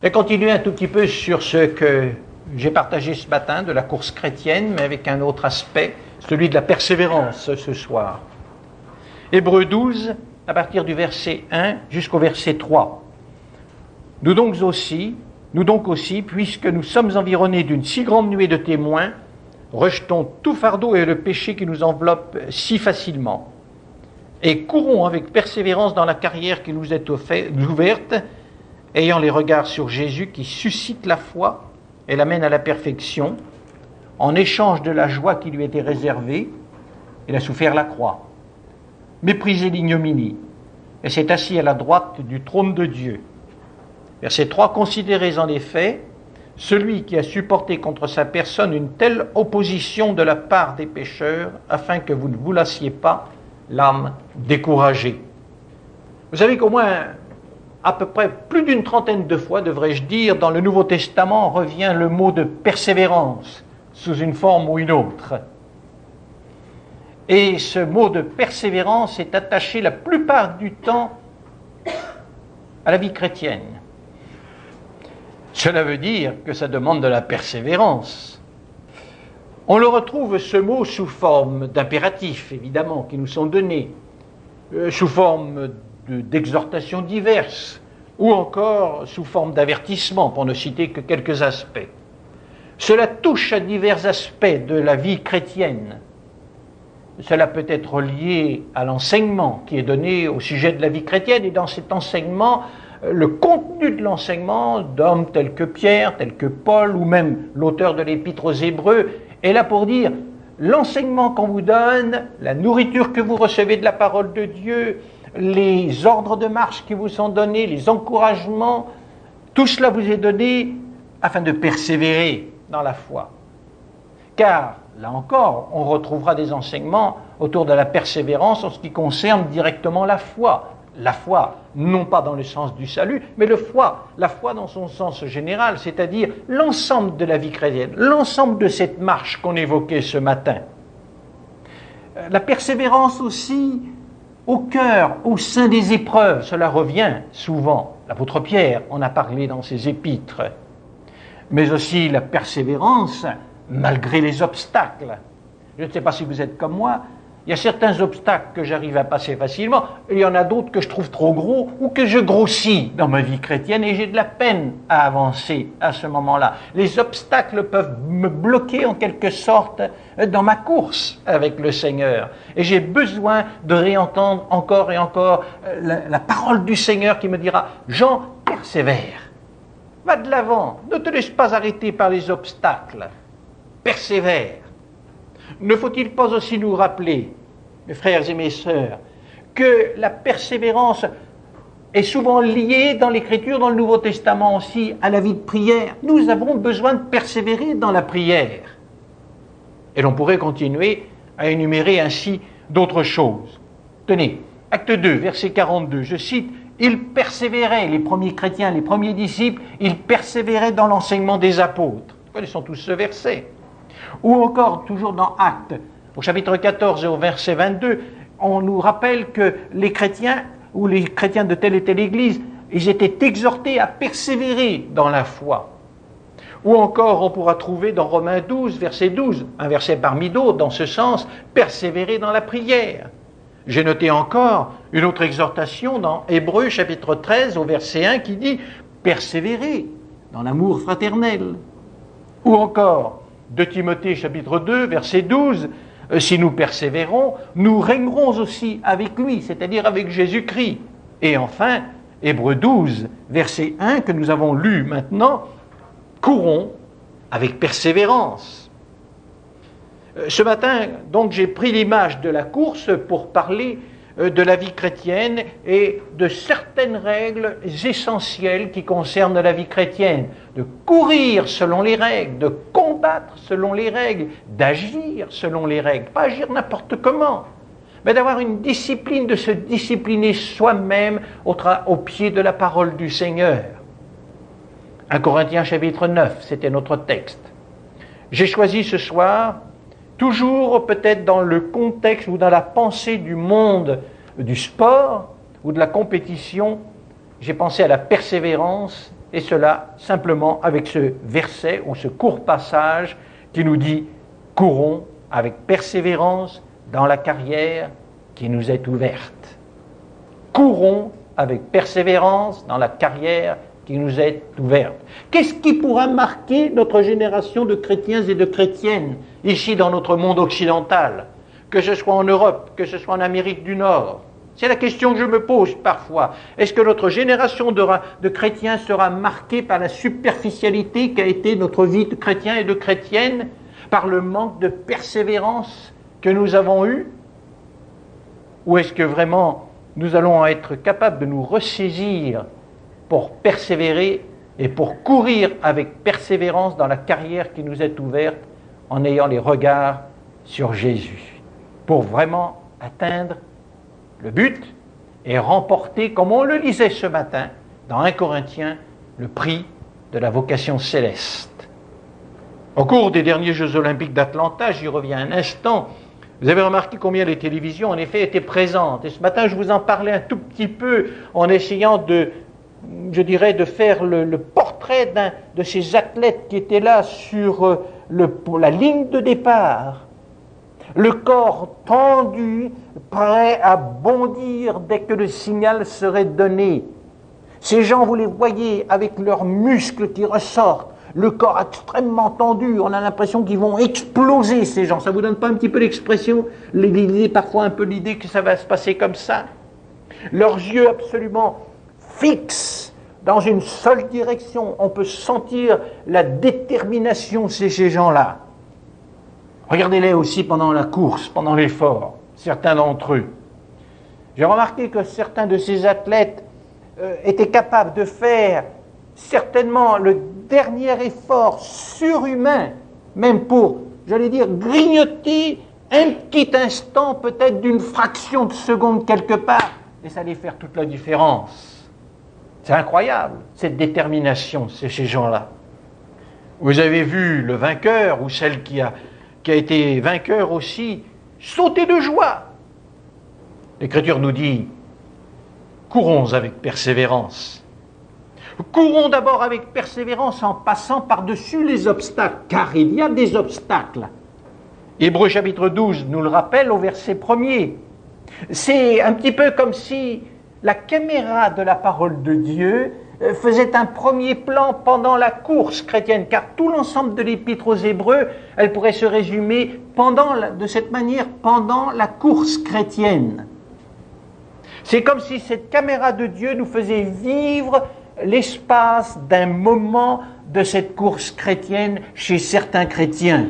Je vais continuer un tout petit peu sur ce que j'ai partagé ce matin de la course chrétienne, mais avec un autre aspect, celui de la persévérance ce soir. Hébreux 12, à partir du verset 1 jusqu'au verset 3. Nous donc aussi, puisque nous sommes environnés d'une si grande nuée de témoins, rejetons tout fardeau et le péché qui nous enveloppe si facilement, et courons avec persévérance dans la carrière qui nous est ouverte, ayant les regards sur Jésus qui suscite la foi et l'amène à la perfection, en échange de la joie qui lui était réservée. Il a souffert la croix, méprisé l'ignominie, et s'est assis à la droite du trône de Dieu. Verset 3, considérez en effet celui qui a supporté contre sa personne une telle opposition de la part des pécheurs, afin que vous ne vous lassiez pas l'âme découragée. Vous savez qu'au moins, à peu près plus d'une trentaine de fois, devrais-je dire, dans le Nouveau Testament revient le mot de persévérance, sous une forme ou une autre. Et ce mot de persévérance est attaché la plupart du temps à la vie chrétienne. Cela veut dire que ça demande de la persévérance. On le retrouve, ce mot, sous forme d'impératifs, évidemment, qui nous sont donnés, sous forme d'exhortations diverses, ou encore sous forme d'avertissements, pour ne citer que quelques aspects. Cela touche à divers aspects de la vie chrétienne. Cela peut être lié à l'enseignement qui est donné au sujet de la vie chrétienne, et dans cet enseignement, le contenu de l'enseignement d'hommes tels que Pierre, tels que Paul, ou même l'auteur de l'Épître aux Hébreux, est là pour dire l'enseignement qu'on vous donne, la nourriture que vous recevez de la parole de Dieu, les ordres de marche qui vous sont donnés, les encouragements, tout cela vous est donné afin de persévérer dans la foi. Car, là encore, on retrouvera des enseignements autour de la persévérance en ce qui concerne directement la foi. La foi, non pas dans le sens du salut, mais la foi dans son sens général, c'est-à-dire l'ensemble de la vie chrétienne, l'ensemble de cette marche qu'on évoquait ce matin. La persévérance aussi au cœur, au sein des épreuves, cela revient souvent. L'apôtre Pierre en a parlé dans ses épîtres. Mais aussi la persévérance malgré les obstacles. Je ne sais pas si vous êtes comme moi, il y a certains obstacles que j'arrive à passer facilement, et il y en a d'autres que je trouve trop gros ou que je grossis dans ma vie chrétienne et j'ai de la peine à avancer à ce moment-là. Les obstacles peuvent me bloquer en quelque sorte dans ma course avec le Seigneur. Et j'ai besoin de réentendre encore et encore la parole du Seigneur qui me dira « Jean, persévère, va de l'avant, ne te laisse pas arrêter par les obstacles, persévère ». Ne faut-il pas aussi nous rappeler, mes frères et mes sœurs, que la persévérance est souvent liée dans l'Écriture, dans le Nouveau Testament aussi, à la vie de prière. Nous avons besoin de persévérer dans la prière. Et l'on pourrait continuer à énumérer ainsi d'autres choses. Tenez, acte 2, verset 42, je cite, « Ils persévéraient, les premiers chrétiens, les premiers disciples, ils persévéraient dans l'enseignement des apôtres. » Nous connaissons tous ce verset. Ou encore, toujours dans Actes, au chapitre 14 et au verset 22, on nous rappelle que les chrétiens, ou les chrétiens de telle et telle église, ils étaient exhortés à persévérer dans la foi. Ou encore, on pourra trouver dans Romains 12, verset 12, un verset parmi d'autres dans ce sens, persévérer dans la prière. J'ai noté encore une autre exhortation dans Hébreux chapitre 13 au verset 1 qui dit « persévérer dans l'amour fraternel ». Ou encore, de Timothée chapitre 2, verset 12, si nous persévérons, nous régnerons aussi avec lui, c'est-à-dire avec Jésus-Christ. Et enfin, Hébreux 12, verset 1, que nous avons lu maintenant, courons avec persévérance. Ce matin, donc, j'ai pris l'image de la course pour parler de la vie chrétienne et de certaines règles essentielles qui concernent la vie chrétienne. De courir selon les règles, de combattre selon les règles, d'agir selon les règles. Pas agir n'importe comment, mais d'avoir une discipline, de se discipliner soi-même au pied de la parole du Seigneur. 1 Corinthiens chapitre 9, c'était notre texte. J'ai choisi ce soir, toujours peut-être dans le contexte ou dans la pensée du monde du sport ou de la compétition, j'ai pensé à la persévérance Et cela simplement avec ce verset ou ce court passage qui nous dit « Courons avec persévérance dans la carrière qui nous est ouverte. » Courons avec persévérance dans la carrière qui nous est ouverte. Qu'est-ce qui pourra marquer notre génération de chrétiens et de chrétiennes ici dans notre monde occidental, que ce soit en Europe, que ce soit en Amérique du Nord? C'est la question que je me pose parfois. Est-ce que notre génération de chrétiens sera marquée par la superficialité qu'a été notre vie de chrétiens et de chrétiennes, par le manque de persévérance que nous avons eu? Ou est-ce que vraiment nous allons être capables de nous ressaisir pour persévérer et pour courir avec persévérance dans la carrière qui nous est ouverte en ayant les regards sur Jésus, pour vraiment atteindre le but et remporter, comme on le lisait ce matin dans 1 Corinthiens, le prix de la vocation céleste. Au cours des derniers Jeux Olympiques d'Atlanta, j'y reviens un instant, vous avez remarqué combien les télévisions en effet étaient présentes. Et ce matin, je vous en parlais un tout petit peu en essayant de faire le portrait de ces athlètes qui étaient là sur la ligne de départ. Le corps tendu, prêt à bondir dès que le signal serait donné. Ces gens, vous les voyez avec leurs muscles qui ressortent, le corps extrêmement tendu, on a l'impression qu'ils vont exploser, ces gens. Ça vous donne pas un petit peu l'expression, parfois un peu l'idée que ça va se passer comme ça? Leurs yeux absolument fixes dans une seule direction, on peut sentir la détermination de ces gens-là. Regardez-les aussi pendant la course, pendant l'effort, certains d'entre eux. J'ai remarqué que certains de ces athlètes étaient capables de faire certainement le dernier effort surhumain, même pour, grignoter un petit instant, peut-être d'une fraction de seconde quelque part, et ça allait faire toute la différence. C'est incroyable, cette détermination, c'est ces gens-là. Vous avez vu le vainqueur, ou celle qui a été vainqueur aussi, sauter de joie. L'Écriture nous dit, courons avec persévérance. Courons d'abord avec persévérance en passant par-dessus les obstacles, car il y a des obstacles. Hébreux chapitre 12 nous le rappelle au verset 1er. C'est un petit peu comme si la caméra de la parole de Dieu faisait un premier plan pendant la course chrétienne, car tout l'ensemble de l'épître aux Hébreux, elle pourrait se résumer de cette manière, pendant la course chrétienne. C'est comme si cette caméra de Dieu nous faisait vivre l'espace d'un moment de cette course chrétienne chez certains chrétiens.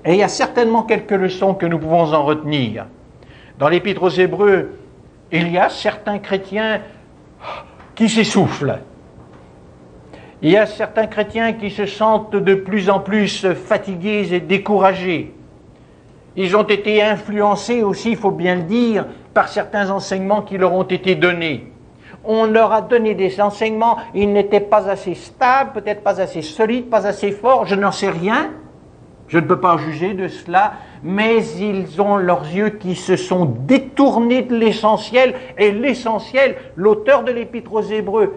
Et il y a certainement quelques leçons que nous pouvons en retenir. Dans l'Épître aux Hébreux, il y a certains chrétiens qui s'essoufflent. Il y a certains chrétiens qui se sentent de plus en plus fatigués et découragés. Ils ont été influencés aussi, il faut bien le dire, par certains enseignements qui leur ont été donnés. On leur a donné des enseignements, ils n'étaient pas assez stables, peut-être pas assez solides, pas assez forts, je n'en sais rien. Je ne peux pas juger de cela, mais ils ont leurs yeux qui se sont détournés de l'essentiel, et l'essentiel, l'auteur de l'Épître aux Hébreux,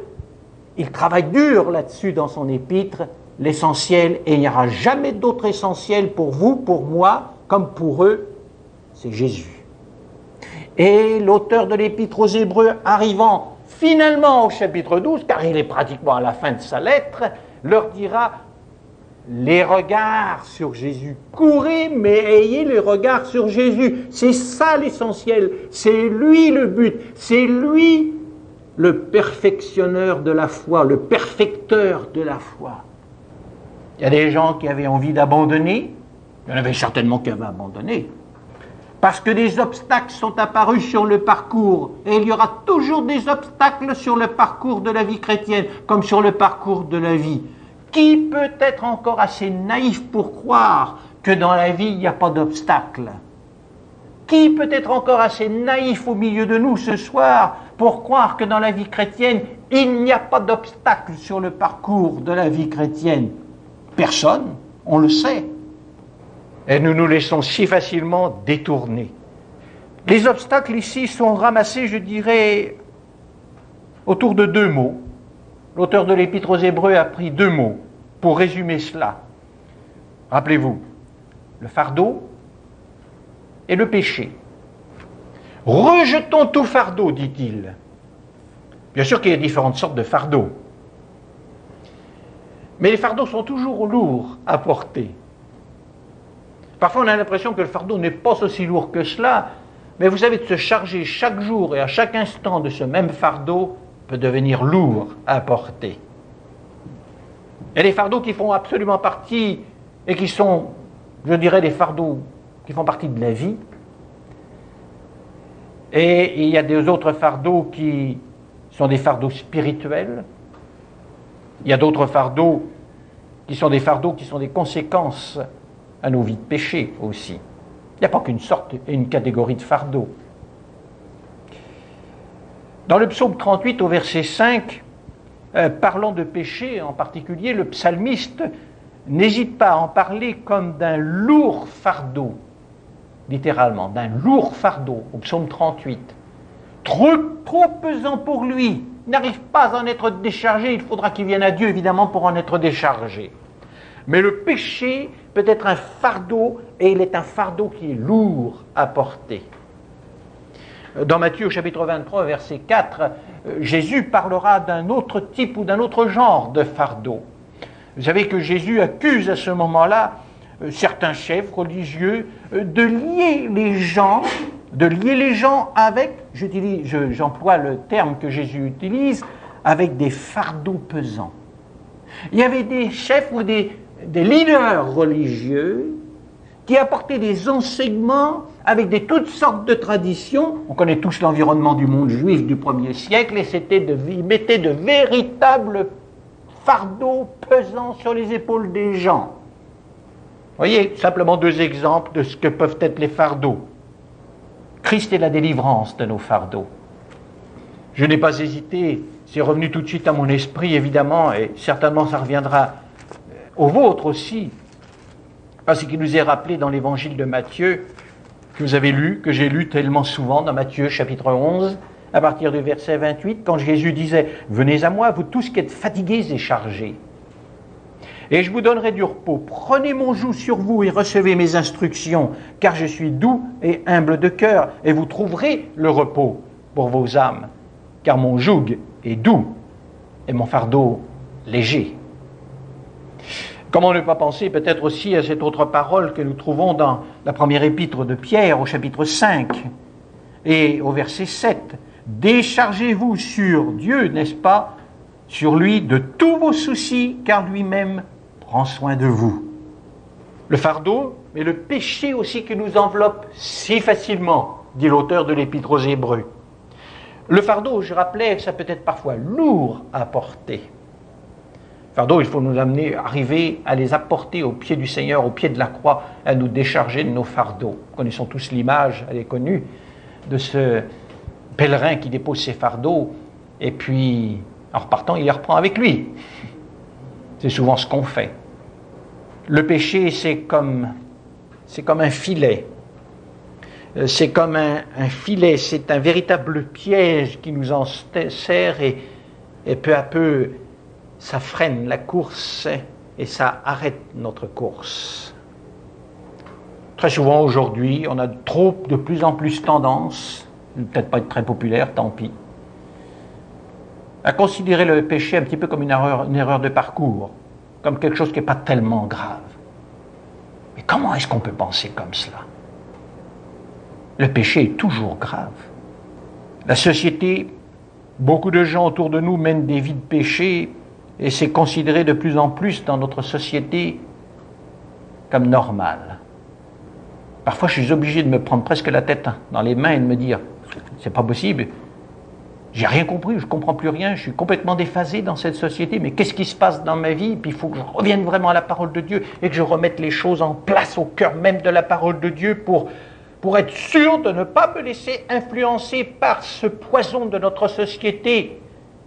il travaille dur là-dessus dans son épître, l'essentiel, et il n'y aura jamais d'autre essentiel pour vous, pour moi, comme pour eux, c'est Jésus. Et l'auteur de l'Épître aux Hébreux, arrivant finalement au chapitre 12, car il est pratiquement à la fin de sa lettre, leur dira les regards sur Jésus. Courez, mais ayez les regards sur Jésus. C'est ça l'essentiel. C'est lui le but. C'est lui le perfectionneur de la foi, le perfecteur de la foi. Il y a des gens qui avaient envie d'abandonner. Il y en avait certainement qui avaient abandonné. Parce que des obstacles sont apparus sur le parcours. Et il y aura toujours des obstacles sur le parcours de la vie chrétienne, comme sur le parcours de la vie. Qui peut être encore assez naïf pour croire que dans la vie, il n'y a pas d'obstacle? Qui peut être encore assez naïf au milieu de nous ce soir pour croire que dans la vie chrétienne, il n'y a pas d'obstacle sur le parcours de la vie chrétienne? Personne, on le sait. Et nous nous laissons si facilement détourner. Les obstacles ici sont ramassés, je dirais, autour de deux mots. l'auteur de l'Épître aux Hébreux a pris 2 mots pour résumer cela. Rappelez-vous, le fardeau et le péché. Rejetons tout fardeau, dit-il. Bien sûr qu'il y a différentes sortes de fardeaux. Mais les fardeaux sont toujours lourds à porter. Parfois on a l'impression que le fardeau n'est pas aussi lourd que cela, mais vous savez, de se charger chaque jour et à chaque instant de ce même fardeau peut devenir lourd à porter. Et les fardeaux qui font absolument partie et qui sont, je dirais, des fardeaux qui font partie de la vie. Et il y a des autres fardeaux qui sont des fardeaux spirituels. Il y a d'autres fardeaux qui sont des conséquences à nos vies de péché aussi. Il n'y a pas qu'une sorte et une catégorie de fardeaux. Dans le psaume 38 au verset 5, parlant de péché en particulier, le psalmiste n'hésite pas à en parler comme d'un lourd fardeau, littéralement, d'un lourd fardeau, au psaume 38. Trop pesant pour lui, il n'arrive pas à en être déchargé, il faudra qu'il vienne à Dieu évidemment pour en être déchargé. Mais le péché peut être un fardeau, et il est un fardeau qui est lourd à porter. Dans Matthieu au chapitre 23, verset 4, Jésus parlera d'un autre type ou d'un autre genre de fardeau. Vous savez que Jésus accuse à ce moment-là certains chefs religieux de lier les gens avec, j'emploie le terme que Jésus utilise, avec des fardeaux pesants. Il y avait des chefs ou des leaders religieux qui apportaient des enseignements avec toutes sortes de traditions. On connaît tous l'environnement du monde juif du 1er siècle, et ils mettaient de véritables fardeaux pesants sur les épaules des gens. Vous voyez, simplement 2 exemples de ce que peuvent être les fardeaux. Christ est la délivrance de nos fardeaux. Je n'ai pas hésité, c'est revenu tout de suite à mon esprit, évidemment, et certainement ça reviendra au vôtre aussi, parce qu'il nous est rappelé dans l'évangile de Matthieu, que vous avez lu, que j'ai lu tellement souvent dans Matthieu chapitre 11, à partir du verset 28, quand Jésus disait « Venez à moi, vous tous qui êtes fatigués et chargés, et je vous donnerai du repos. Prenez mon joug sur vous et recevez mes instructions, car je suis doux et humble de cœur, et vous trouverez le repos pour vos âmes, car mon joug est doux et mon fardeau léger. » Comment ne pas penser peut-être aussi à cette autre parole que nous trouvons dans la première épître de Pierre au chapitre 5 et au verset 7. « Déchargez-vous sur Dieu, n'est-ce pas, sur lui de tous vos soucis, car lui-même prend soin de vous. » Le fardeau, mais le péché aussi qui nous enveloppe si facilement, dit l'auteur de l'Épître aux Hébreux. Le fardeau, je rappelais, ça peut être parfois lourd à porter. Fardeau, il faut nous arriver à les apporter au pied du Seigneur, au pied de la croix, à nous décharger de nos fardeaux. Nous connaissons tous l'image, elle est connue, de ce pèlerin qui dépose ses fardeaux, et puis, en repartant, il les reprend avec lui. C'est souvent ce qu'on fait. Le péché, c'est comme un filet. C'est comme un filet, c'est un véritable piège qui nous en sert, et peu à peu, ça freine la course et ça arrête notre course. Très souvent aujourd'hui, on a de plus en plus tendance, peut-être pas être très populaire, tant pis, à considérer le péché un petit peu comme une erreur de parcours, comme quelque chose qui n'est pas tellement grave. Mais comment est-ce qu'on peut penser comme cela? Le péché est toujours grave. La société, beaucoup de gens autour de nous mènent des vies de péché, et c'est considéré de plus en plus dans notre société comme normal. Parfois, je suis obligé de me prendre presque la tête dans les mains et de me dire « c'est pas possible, j'ai rien compris, je comprends plus rien, je suis complètement déphasé dans cette société, mais qu'est-ce qui se passe dans ma vie? Puis il faut que je revienne vraiment à la parole de Dieu et que je remette les choses en place au cœur même de la parole de Dieu pour être sûr de ne pas me laisser influencer par ce poison de notre société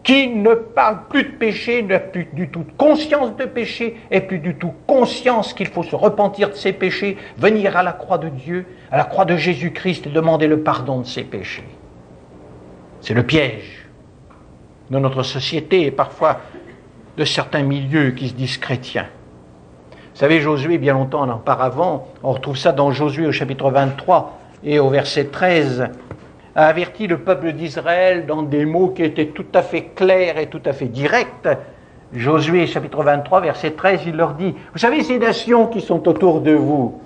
qui ne parle plus de péché, n'a plus du tout de conscience de péché, et plus du tout conscience qu'il faut se repentir de ses péchés, venir à la croix de Dieu, à la croix de Jésus-Christ et demander le pardon de ses péchés. C'est le piège. de notre société et parfois de certains milieux qui se disent chrétiens. Vous savez, Josué, bien longtemps auparavant, on retrouve ça dans Josué au chapitre 23 et au verset 13, a averti le peuple d'Israël dans des mots qui étaient tout à fait clairs et tout à fait directs. Josué chapitre 23, verset 13, il leur dit, vous savez, ces nations qui sont autour de vous,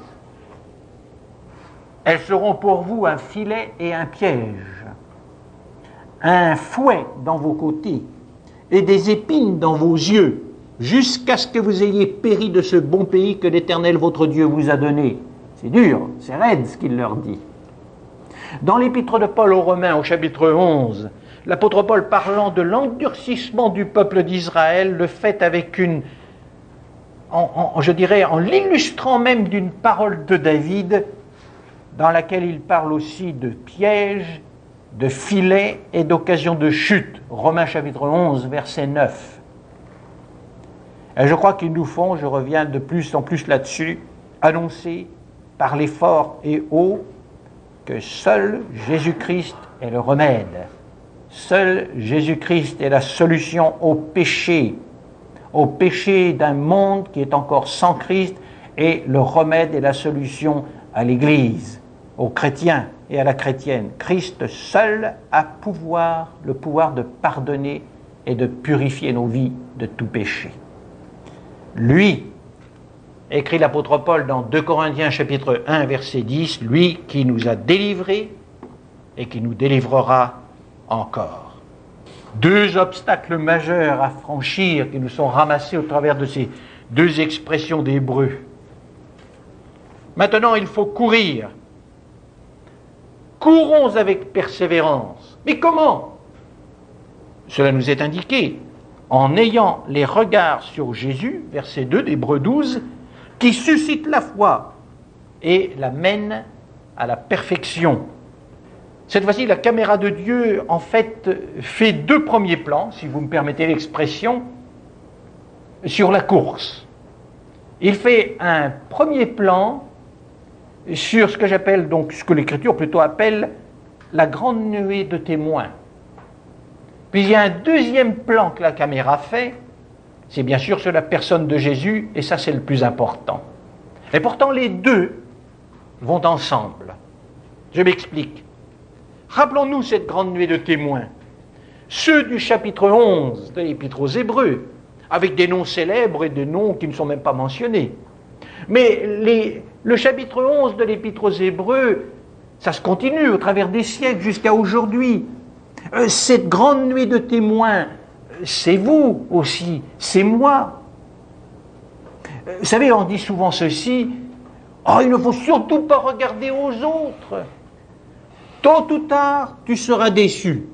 elles seront pour vous un filet et un piège, un fouet dans vos côtés et des épines dans vos yeux, jusqu'à ce que vous ayez péri de ce bon pays que l'Éternel votre Dieu vous a donné. C'est dur, c'est raide ce qu'il leur dit. Dans l'épître de Paul aux Romains, au chapitre 11, l'apôtre Paul parlant de l'endurcissement du peuple d'Israël, le fait avec je dirais, en l'illustrant même d'une parole de David, dans laquelle il parle aussi de pièges, de filets et d'occasions de chute. Romains chapitre 11, verset 9. Et je crois qu'ils nous font, je reviens de plus en plus là-dessus, annoncer, parler fort et haut, que seul Jésus-Christ est le remède. Seul Jésus-Christ est la solution au péché d'un monde qui est encore sans Christ, et le remède et la solution à l'Église, aux chrétiens et à la chrétienne. Christ seul a le pouvoir de pardonner et de purifier nos vies de tout péché. Lui, écrit l'apôtre Paul dans 2 Corinthiens chapitre 1 verset 10, lui qui nous a délivrés et qui nous délivrera encore. Deux obstacles majeurs à franchir qui nous sont ramassés au travers de ces deux expressions d'Hébreu. Maintenant, il faut courir. Courons avec persévérance. Mais comment? Cela nous est indiqué en ayant les regards sur Jésus, verset 2 d'Hébreux 12, qui suscite la foi et la mène à la perfection. Cette fois-ci, la caméra de Dieu, en fait, fait deux premiers plans, si vous me permettez l'expression, sur la course. Il fait un premier plan sur ce que j'appelle, donc, ce que l'Écriture plutôt appelle la grande nuée de témoins. Puis il y a un deuxième plan que la caméra fait, c'est bien sûr sur la personne de Jésus, et ça c'est le plus important. Et pourtant les deux vont ensemble. Je m'explique. Rappelons-nous cette grande nuée de témoins. Ceux du chapitre 11 de l'Épître aux Hébreux, avec des noms célèbres et des noms qui ne sont même pas mentionnés. Mais le chapitre 11 de l'Épître aux Hébreux, ça se continue au travers des siècles jusqu'à aujourd'hui. Cette grande nuée de témoins, c'est vous aussi, c'est moi. Vous savez, on dit souvent ceci, « Oh, il ne faut surtout pas regarder aux autres. Tôt ou tard, tu seras déçu. »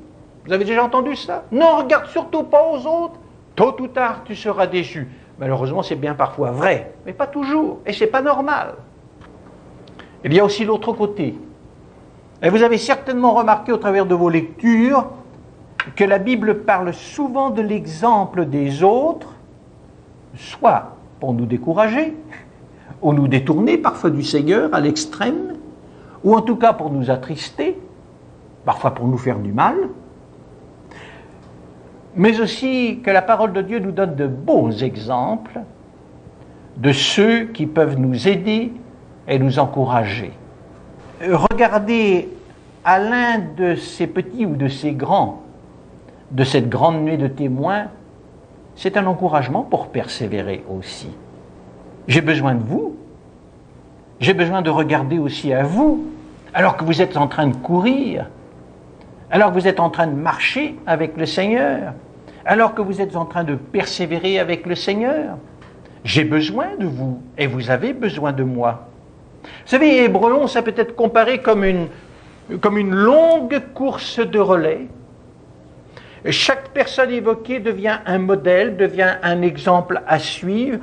Vous avez déjà entendu ça? Non, regarde surtout pas aux autres. Tôt ou tard, tu seras déçu. Malheureusement, c'est bien parfois vrai, mais pas toujours, et c'est pas normal. Il y a aussi l'autre côté. Et vous avez certainement remarqué au travers de vos lectures que la Bible parle souvent de l'exemple des autres, soit pour nous décourager, ou nous détourner parfois du Seigneur à l'extrême, ou en tout cas pour nous attrister, parfois pour nous faire du mal, mais aussi que la parole de Dieu nous donne de bons exemples de ceux qui peuvent nous aider et nous encourager. Regardez à l'un de ces petits ou de ces grands, de cette grande nuée de témoins, c'est un encouragement pour persévérer aussi. J'ai besoin de vous, j'ai besoin de regarder aussi à vous, alors que vous êtes en train de courir, alors que vous êtes en train de marcher avec le Seigneur, alors que vous êtes en train de persévérer avec le Seigneur. J'ai besoin de vous et vous avez besoin de moi. Vous savez, Hébreux 11, ça peut être comparé comme une longue course de relais. Chaque personne évoquée devient un modèle, devient un exemple à suivre,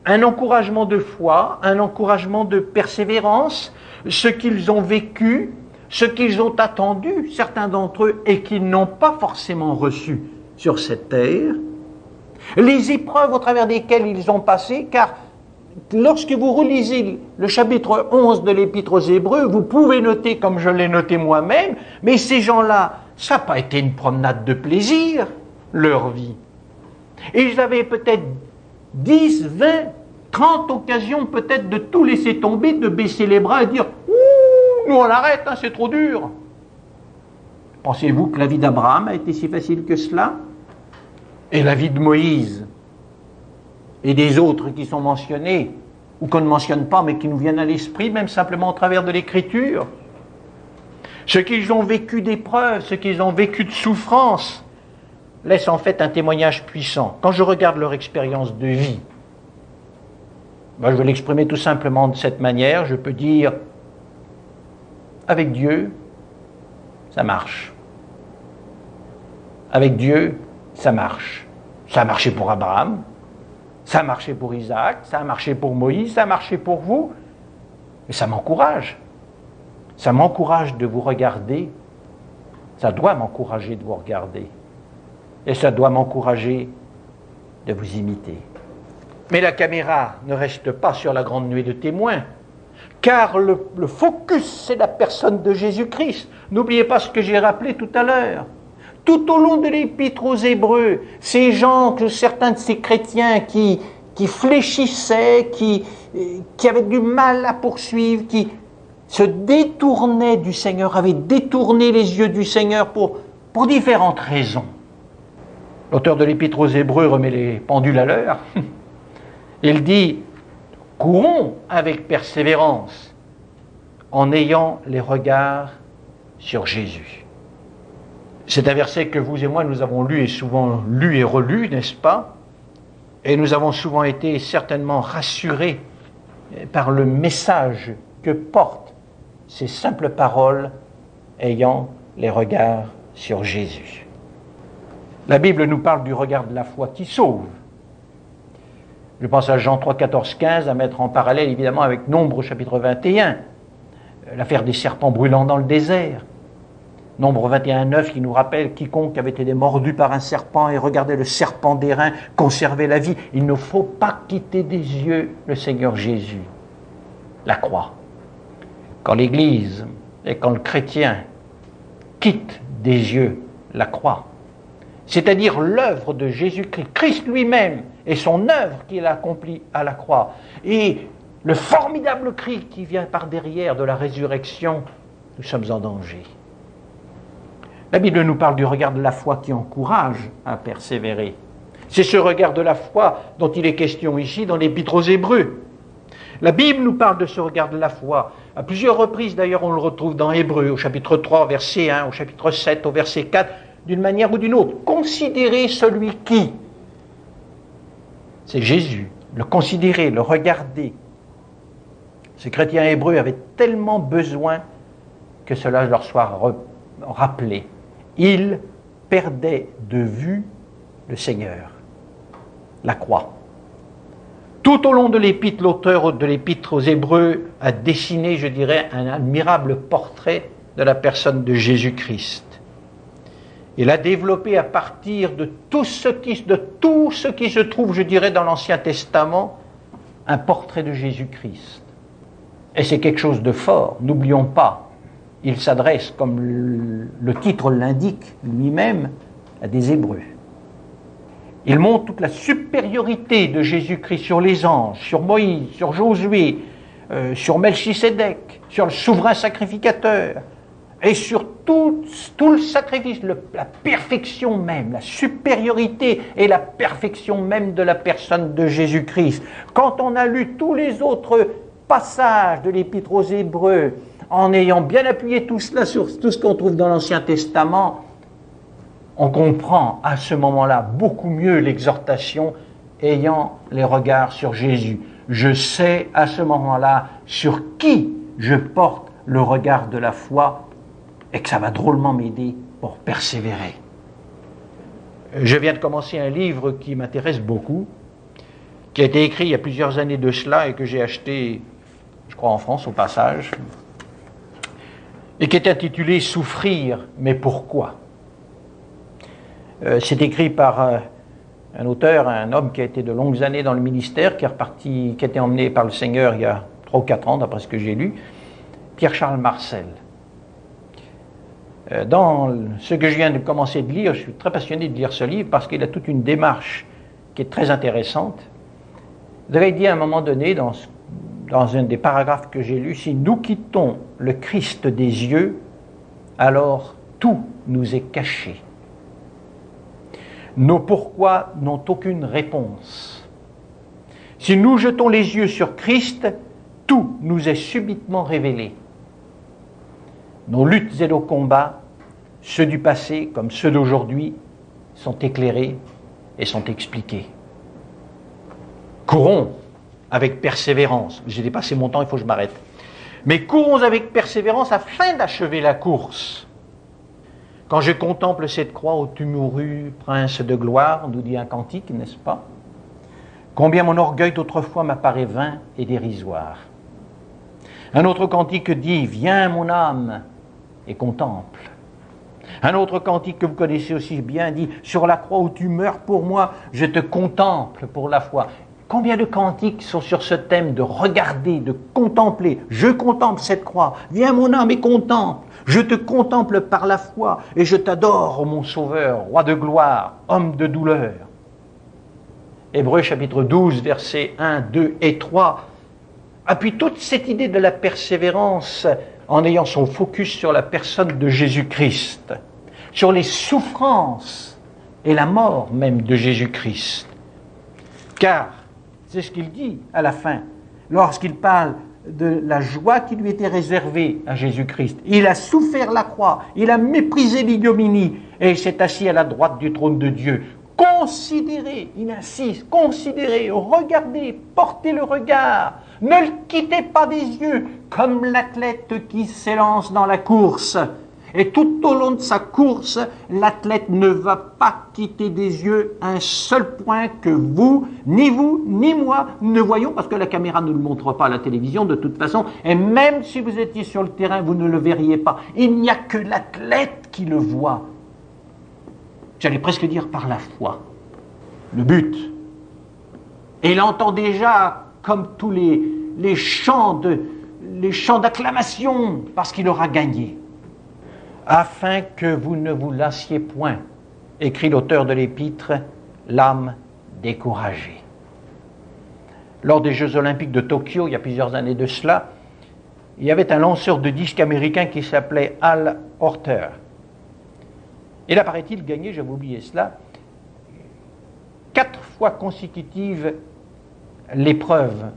un encouragement de foi, un encouragement de persévérance, ce qu'ils ont vécu, ce qu'ils ont attendu, certains d'entre eux, et qu'ils n'ont pas forcément reçu sur cette terre, les épreuves au travers desquelles ils ont passé, car lorsque vous relisez le chapitre 11 de l'Épître aux Hébreux, vous pouvez noter, comme je l'ai noté moi-même, mais ces gens-là, ça n'a pas été une promenade de plaisir. leur vie. Et ils avaient peut-être 10, 20, 30 occasions peut-être de tout laisser tomber, de baisser les bras et dire « Ouh, nous on arrête, hein, c'est trop dur ». Pensez-vous que la vie d'Abraham a été si facile que cela? Et la vie de Moïse et des autres qui sont mentionnés, ou qu'on ne mentionne pas, mais qui nous viennent à l'esprit, même simplement au travers de l'Écriture. Ce qu'ils ont vécu d'épreuves, ce qu'ils ont vécu de souffrance, laisse en fait un témoignage puissant. Quand je regarde leur expérience de vie, je vais l'exprimer tout simplement de cette manière, je peux dire, avec Dieu, ça marche. Avec Dieu, ça marche. Ça a marché pour Abraham, ça a marché pour Isaac, ça a marché pour Moïse, ça a marché pour vous, mais ça m'encourage. Ça m'encourage de vous regarder, ça doit m'encourager de vous regarder, et ça doit m'encourager de vous imiter. Mais la caméra ne reste pas sur la grande nuée de témoins, car le focus, c'est la personne de Jésus-Christ. N'oubliez pas ce que j'ai rappelé tout à l'heure. Tout au long de l'épître aux Hébreux, ces gens, certains de ces chrétiens qui fléchissaient, qui avaient du mal à poursuivre, qui se détournaient du Seigneur, avaient détourné les yeux du Seigneur pour différentes raisons. L'auteur de l'épître aux Hébreux remet les pendules à l'heure. Il dit « Courons avec persévérance en ayant les regards sur Jésus ». C'est un verset que vous et moi, nous avons lu et souvent lu et relu, n'est-ce pas? Et nous avons souvent été certainement rassurés par le message que portent ces simples paroles ayant les regards sur Jésus. La Bible nous parle du regard de la foi qui sauve. Je pense à Jean 3, 14, 15, à mettre en parallèle évidemment avec Nombre chapitre 21, l'affaire des serpents brûlants dans le désert. Nombre 21, 9 qui nous rappelle quiconque avait été mordu par un serpent et regardait le serpent d'airain conserver la vie. Il ne faut pas quitter des yeux le Seigneur Jésus, la croix. Quand l'Église et quand le chrétien quitte des yeux la croix, c'est-à-dire l'œuvre de Jésus-Christ, Christ lui-même et son œuvre qu'il a accomplie à la croix, et le formidable cri qui vient par derrière de la résurrection, nous sommes en danger. La Bible nous parle du regard de la foi qui encourage à persévérer. C'est ce regard de la foi dont il est question ici dans l'Épître aux Hébreux. La Bible nous parle de ce regard de la foi. À plusieurs reprises, d'ailleurs, on le retrouve dans Hébreux, au chapitre 3, verset 1, au chapitre 7, au verset 4, d'une manière ou d'une autre. Considérez celui qui. C'est Jésus. Le considérer, le regarder. Ces chrétiens hébreux avaient tellement besoin que cela leur soit rappelé. Ils perdaient de vue le Seigneur, la croix. Tout au long de l'épître, l'auteur de l'épître aux Hébreux a dessiné, je dirais, un admirable portrait de la personne de Jésus-Christ. Il a développé à partir de tout ce qui se trouve, je dirais, dans l'Ancien Testament, un portrait de Jésus-Christ. Et c'est quelque chose de fort, n'oublions pas. Il s'adresse, comme le titre l'indique lui-même, à des Hébreux. Il montre toute la supériorité de Jésus-Christ sur les anges, sur Moïse, sur Josué, sur Melchisédek, sur le souverain sacrificateur, et sur tout le sacrifice, la perfection même, la supériorité et la perfection même de la personne de Jésus-Christ. Quand on a lu tous les autres passages de l'Épître aux Hébreux, en ayant bien appuyé tout cela sur tout ce qu'on trouve dans l'Ancien Testament, on comprend à ce moment-là beaucoup mieux l'exhortation ayant les regards sur Jésus. Je sais à ce moment-là sur qui je porte le regard de la foi et que ça va drôlement m'aider pour persévérer. Je viens de commencer un livre qui m'intéresse beaucoup, qui a été écrit il y a plusieurs années de cela et que j'ai acheté, je crois en France au passage, et qui est intitulé « Souffrir, mais pourquoi ?» C'est écrit par un auteur, un homme qui a été de longues années dans le ministère, qui a été emmené par le Seigneur il y a 3 ou 4 ans, d'après ce que j'ai lu, Pierre-Charles Marcel. Dans ce que je viens de commencer de lire, je suis très passionné de lire ce livre parce qu'il a toute une démarche qui est très intéressante. Vous avez dit à un moment donné, dans un des paragraphes que j'ai lus, si nous quittons le Christ des yeux, alors tout nous est caché. Nos pourquoi n'ont aucune réponse. Si nous jetons les yeux sur Christ, tout nous est subitement révélé. Nos luttes et nos combats, ceux du passé comme ceux d'aujourd'hui, sont éclairés et sont expliqués. Courons avec persévérance. J'ai dépassé mon temps, il faut que je m'arrête. Mais courons avec persévérance afin d'achever la course. Quand je contemple cette croix où tu mourus, prince de gloire, nous dit un cantique, n'est-ce pas? Combien mon orgueil d'autrefois m'apparaît vain et dérisoire. Un autre cantique dit, viens mon âme et contemple. Un autre cantique que vous connaissez aussi bien dit, sur la croix où tu meurs pour moi, je te contemple pour la foi. Combien de cantiques sont sur ce thème de regarder, de contempler? Je contemple cette croix, viens mon âme et contemple. Je te contemple par la foi et je t'adore, ô mon sauveur, roi de gloire, homme de douleur. Hébreux chapitre 12, versets 1, 2 et 3 appuie toute cette idée de la persévérance en ayant son focus sur la personne de Jésus-Christ, sur les souffrances et la mort même de Jésus-Christ. Car, c'est ce qu'il dit à la fin, lorsqu'il parle de la joie qui lui était réservée à Jésus-Christ. Il a souffert la croix, il a méprisé l'ignominie et il s'est assis à la droite du trône de Dieu. Considérez, il insiste, considérez, regardez, portez le regard, ne le quittez pas des yeux, comme l'athlète qui s'élance dans la course. Et tout au long de sa course, l'athlète ne va pas quitter des yeux un seul point que vous, ni moi, ne voyons, parce que la caméra ne le montre pas à la télévision de toute façon, et même si vous étiez sur le terrain, vous ne le verriez pas. Il n'y a que l'athlète qui le voit. J'allais presque dire par la foi. Le but. Et il entend déjà, comme tous les chants d'acclamation, parce qu'il aura gagné. Afin que vous ne vous lassiez point, écrit l'auteur de l'épître, l'âme découragée. Lors des Jeux Olympiques de Tokyo, il y a plusieurs années de cela, il y avait un lanceur de disques américain qui s'appelait Al Horter. Il a, paraît-il, gagné, j'avais oublié cela, 4 fois consécutives l'épreuve.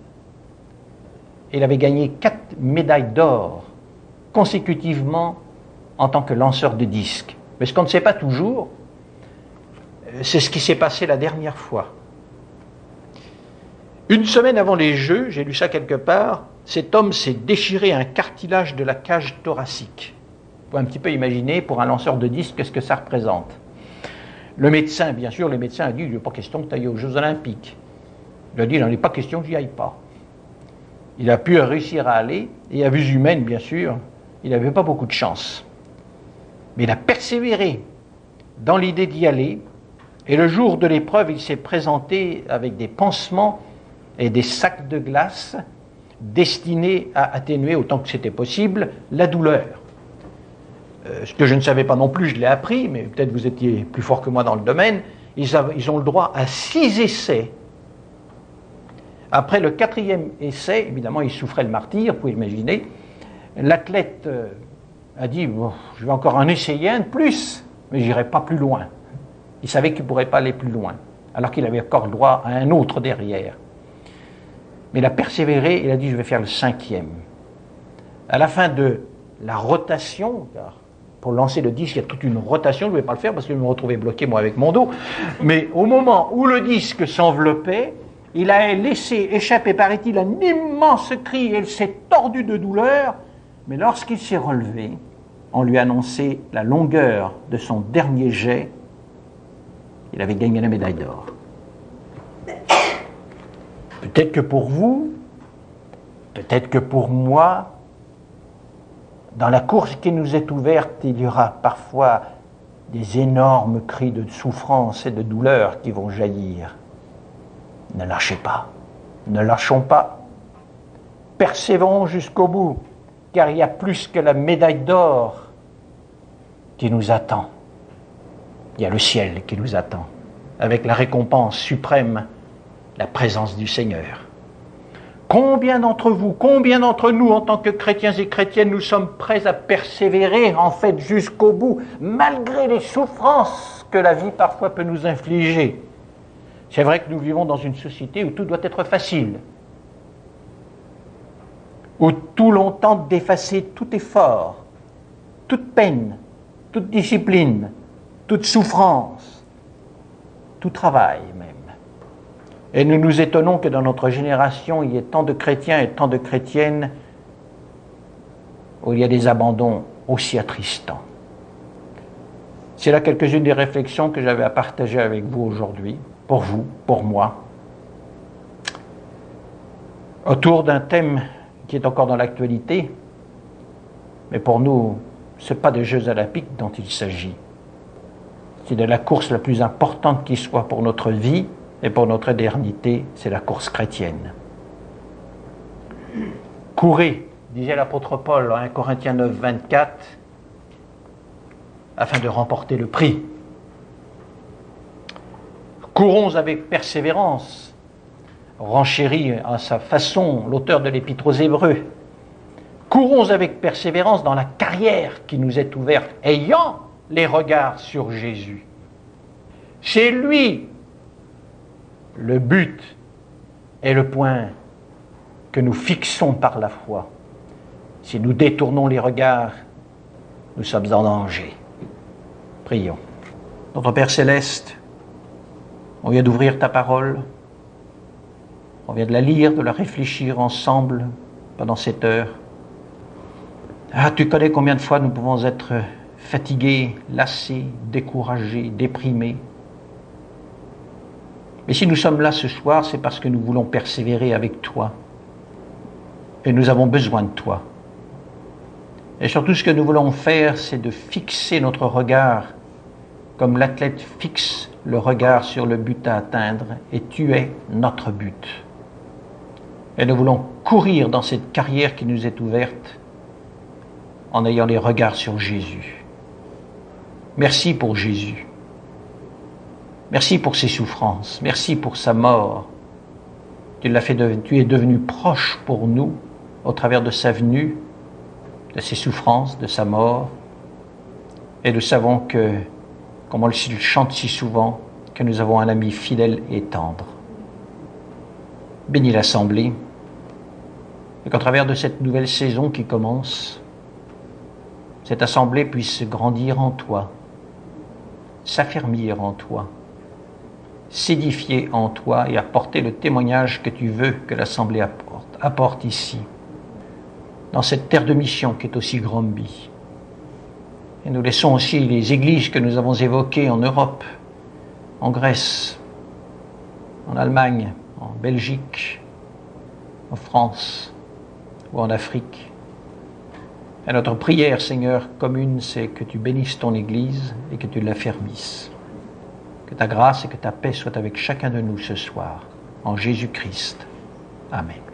Il avait gagné 4 médailles d'or consécutivement en tant que lanceur de disques. Mais ce qu'on ne sait pas toujours, c'est ce qui s'est passé la dernière fois. Une semaine avant les Jeux, j'ai lu ça quelque part, cet homme s'est déchiré un cartilage de la cage thoracique. Il faut un petit peu imaginer, pour un lanceur de disques, qu'est-ce que ça représente. Le médecin, bien sûr, le médecin a dit, il n'est pas question que tu ailles aux Jeux Olympiques. Il a dit, il n'en est pas question que j'y aille pas. Il a pu réussir à aller, et à vue humaine, bien sûr, il n'avait pas beaucoup de chance. Mais il a persévéré dans l'idée d'y aller, et le jour de l'épreuve, il s'est présenté avec des pansements et des sacs de glace destinés à atténuer, autant que c'était possible, la douleur. Ce que je ne savais pas non plus, je l'ai appris, mais peut-être vous étiez plus fort que moi dans le domaine, ils ont le droit à 6 essais. Après le 4e essai, évidemment, il souffrait le martyre, vous pouvez imaginer, l'athlète a dit, bon, je vais encore en essayer un de plus, mais je n'irai pas plus loin. Il savait qu'il ne pourrait pas aller plus loin, alors qu'il avait encore le droit à un autre derrière. Mais il a persévéré, il a dit, je vais faire le 5e. À la fin de la rotation, car pour lancer le disque, il y a toute une rotation, je ne vais pas le faire parce que je me retrouvais bloqué, moi, avec mon dos, mais au moment où le disque s'enveloppait, il a laissé échapper, paraît-il, un immense cri, et il s'est tordu de douleur, mais lorsqu'il s'est relevé, on lui a annoncé la longueur de son dernier jet, il avait gagné la médaille d'or. Peut-être que pour vous, peut-être que pour moi, dans la course qui nous est ouverte, il y aura parfois des énormes cris de souffrance et de douleur qui vont jaillir. Ne lâchez pas, ne lâchons pas. Persévérons jusqu'au bout, car il y a plus que la médaille d'or qui nous attend. Il y a le ciel qui nous attend, avec la récompense suprême, la présence du Seigneur. Combien d'entre vous, combien d'entre nous, en tant que chrétiens et chrétiennes, nous sommes prêts à persévérer, en fait, jusqu'au bout, malgré les souffrances que la vie parfois peut nous infliger. C'est vrai que nous vivons dans une société où tout doit être facile, où tout l'on tente d'effacer tout effort, toute peine, toute discipline, toute souffrance, tout travail même. Et nous nous étonnons que dans notre génération, il y ait tant de chrétiens et tant de chrétiennes où il y a des abandons aussi attristants. C'est là quelques-unes des réflexions que j'avais à partager avec vous aujourd'hui, pour vous, pour moi, autour d'un thème qui est encore dans l'actualité, mais pour nous, ce n'est pas des Jeux olympiques dont il s'agit. C'est de la course la plus importante qui soit pour notre vie et pour notre éternité, c'est la course chrétienne. Courez, disait l'apôtre Paul, 1 Corinthiens 9, 24, afin de remporter le prix. Courons avec persévérance, renchérit à sa façon l'auteur de l'Épître aux Hébreux. Courons avec persévérance dans la carrière qui nous est ouverte, ayant les regards sur Jésus. C'est lui le but et le point que nous fixons par la foi. Si nous détournons les regards, nous sommes en danger. Prions. Notre Père Céleste, on vient d'ouvrir ta parole, on vient de la lire, de la réfléchir ensemble pendant cette heure. Ah, tu connais combien de fois nous pouvons être fatigués, lassés, découragés, déprimés. Mais si nous sommes là ce soir, c'est parce que nous voulons persévérer avec toi. Et nous avons besoin de toi. Et surtout, ce que nous voulons faire, c'est de fixer notre regard comme l'athlète fixe le regard sur le but à atteindre. Et tu es notre but. Et nous voulons courir dans cette carrière qui nous est ouverte en ayant les regards sur Jésus. Merci pour Jésus. Merci pour ses souffrances. Merci pour sa mort. Tu es devenu proche pour nous au travers de sa venue, de ses souffrances, de sa mort. Et nous savons que, comme on le chante si souvent, que nous avons un ami fidèle et tendre. Bénis l'Assemblée. Et qu'au travers de cette nouvelle saison qui commence, cette Assemblée puisse grandir en toi, s'affermir en toi, s'édifier en toi et apporter le témoignage que tu veux que l'Assemblée apporte ici, dans cette terre de mission qui est aussi Granby. Et nous laissons aussi les églises que nous avons évoquées en Europe, en Grèce, en Allemagne, en Belgique, en France ou en Afrique. Et notre prière, Seigneur, commune, c'est que tu bénisses ton Église et que tu l'affermisses. Que ta grâce et que ta paix soient avec chacun de nous ce soir. En Jésus-Christ. Amen.